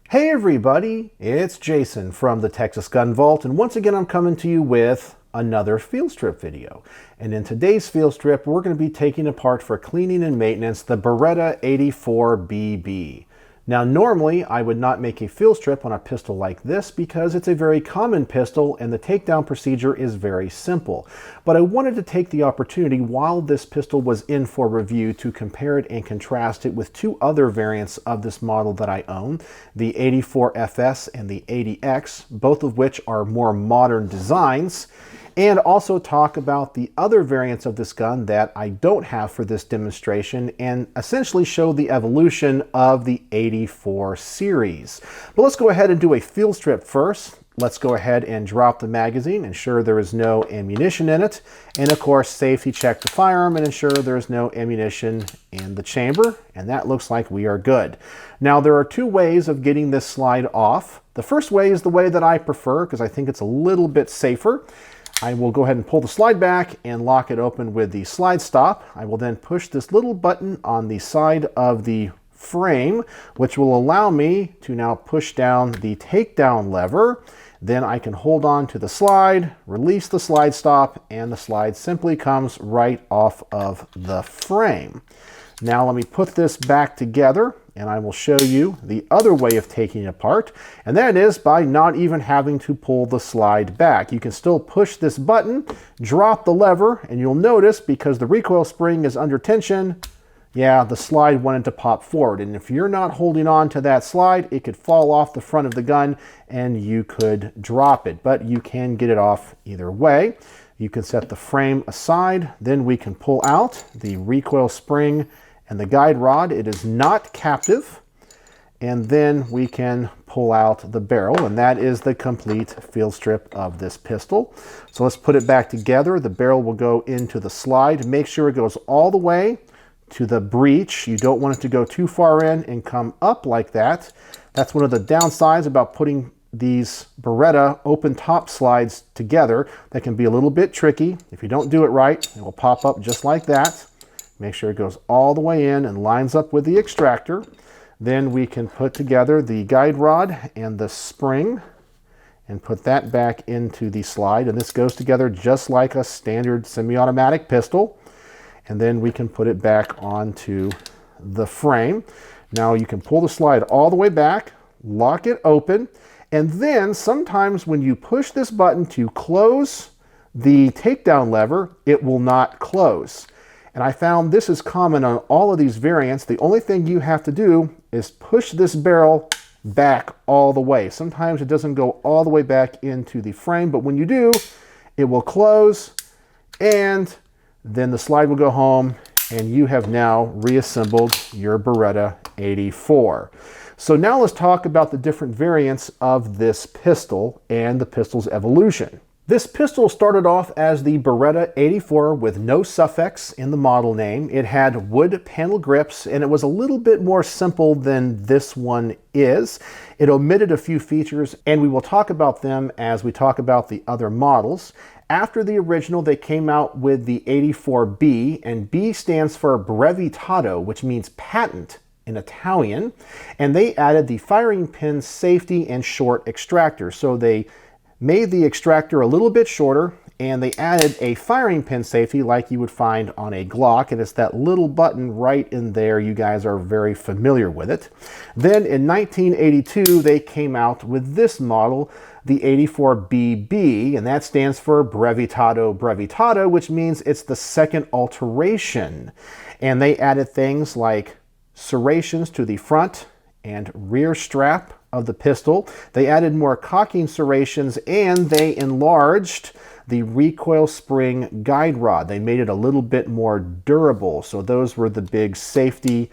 Hey everybody, it's Jason from the Texas Gun Vault, and once again I'm coming to you with another field strip video. And in today's field strip, we're going to be taking apart for cleaning and maintenance the Beretta 84BB. Now normally I would not make a field strip on a pistol like this because it's a very common pistol and the takedown procedure is very simple. But I wanted to take the opportunity while this pistol was in for review to compare it and contrast it with two other variants of this model that I own, the 84FS and the 80X, both of which are more modern designs, and also talk about the other variants of this gun that I don't have for this demonstration and essentially show the evolution of the 84 series. But let's go ahead and do a field strip first. Let's go ahead and drop the magazine, ensure there is no ammunition in it, and of course safety check the firearm and ensure there is no ammunition in the chamber, and that looks like we are good. Now there are two ways of getting this slide off. The first way is the way that I prefer because I think it's a little bit safer. I will go ahead and pull the slide back and lock it open with the slide stop. I will then push this little button on the side of the frame, which will allow me to now push down the takedown lever. Then I can hold on to the slide, release the slide stop, and the slide simply comes right off of the frame. Now let me put this back together and I will show you the other way of taking it apart, and that is by not even having to pull the slide back. You can still push this button, drop the lever, and you'll notice because the recoil spring is under tension, yeah, the slide wanted to pop forward. And if you're not holding on to that slide, it could fall off the front of the gun and you could drop it, but you can get it off either way. You can set the frame aside, then we can pull out the recoil spring and the guide rod. It is not captive, and then we can pull out the barrel, and that is the complete field strip of this pistol. So let's put it back together. The barrel will go into the slide. Make sure it goes all the way to the breech. You don't want it to go too far in and come up like that. That's one of the downsides about putting these Beretta open top slides together. That can be a little bit tricky. If you don't do it right, it will pop up just like that. Make sure it goes all the way in and lines up with the extractor. Then we can put together the guide rod and the spring and put that back into the slide. And this goes together just like a standard semi-automatic pistol. And then we can put it back onto the frame. Now you can pull the slide all the way back, lock it open, and then sometimes when you push this button to close the takedown lever, it will not close. And I found this is common on all of these variants. The only thing you have to do is push this barrel back all the way. Sometimes it doesn't go all the way back into the frame, but when you do, it will close, and then the slide will go home, and you have now reassembled your Beretta 84. So now let's talk about the different variants of this pistol and the pistol's evolution. This pistol started off as the Beretta 84 with no suffix in the model name. It had wood panel grips and it was a little bit more simple than this one is. It omitted a few features and we will talk about them as we talk about the other models. After the original, they came out with the 84B, and B stands for brevettato, which means patent in Italian. And they added the firing pin safety and short extractor. So they made the extractor a little bit shorter, and they added a firing pin safety like you would find on a Glock, and it's that little button right in there. You guys are very familiar with it. Then in 1982, they came out with this model, the 84BB, and that stands for brevettato, which means it's the second alteration. And they added things like serrations to the front and rear strap of the pistol. They added more cocking serrations and they enlarged the recoil spring guide rod. They made it a little bit more durable. So those were the big safety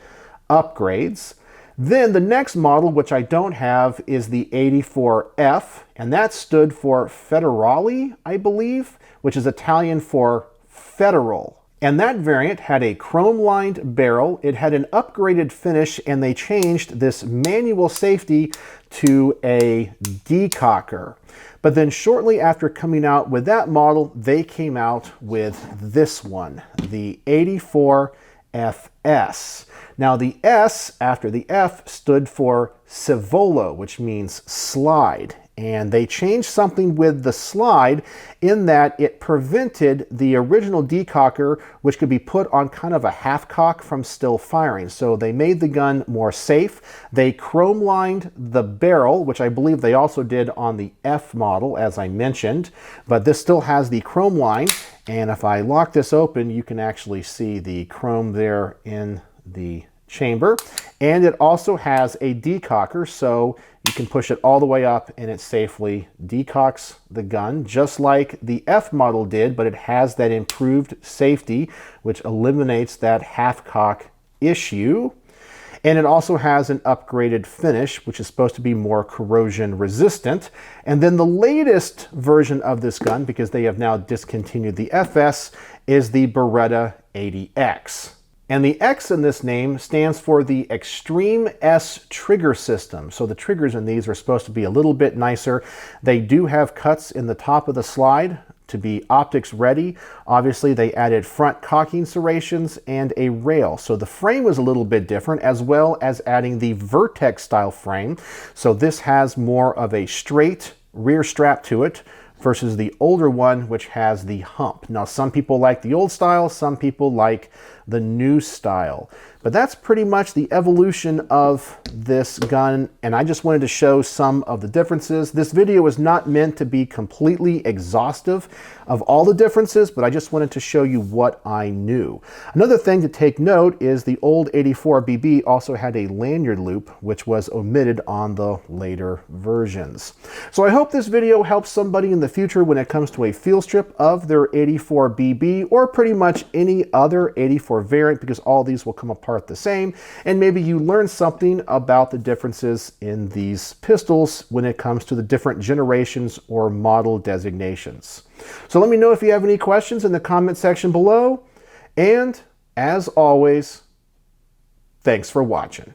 upgrades. Then the next model, which I don't have, is the 84F, and that stood for Federale, I believe, which is Italian for federal. And that variant had a chrome-lined barrel, it had an upgraded finish, and they changed this manual safety to a decocker. But then shortly after coming out with that model, they came out with this one, the 84 FS. Now the S after the F stood for Scivolo, which means slide. And they changed something with the slide in that it prevented the original decocker, which could be put on kind of a half cock, from still firing. So they made the gun more safe. They chrome lined the barrel, which I believe they also did on the F model, as I mentioned. But this still has the chrome line. And if I lock this open, you can actually see the chrome there in the chamber. And it also has a decocker, so you can push it all the way up and it safely decocks the gun, just like the F model did, but it has that improved safety, which eliminates that half cock issue. And it also has an upgraded finish, which is supposed to be more corrosion resistant. And then the latest version of this gun, because they have now discontinued the FS, is the Beretta 80X. And the X in this name stands for the Extreme S trigger system. So the triggers in these are supposed to be a little bit nicer. They do have cuts in the top of the slide to be optics ready. Obviously they added front cocking serrations and a rail. So the frame was a little bit different, as well as adding the Vertex style frame. So this has more of a straight rear strap to it, versus the older one, which has the hump. Now, some people like the old style, some people like the new style. But that's pretty much the evolution of this gun, and I just wanted to show some of the differences. This video is not meant to be completely exhaustive of all the differences, but I just wanted to show you what I knew. Another thing to take note is the old 84BB also had a lanyard loop, which was omitted on the later versions. So I hope this video helps somebody in the future when it comes to a field strip of their 84BB, or pretty much any other 84 variant, because all these will come apart the same, and maybe you learn something about the differences in these pistols when it comes to the different generations or model designations. So let me know if you have any questions in the comment section below, and as always, thanks for watching.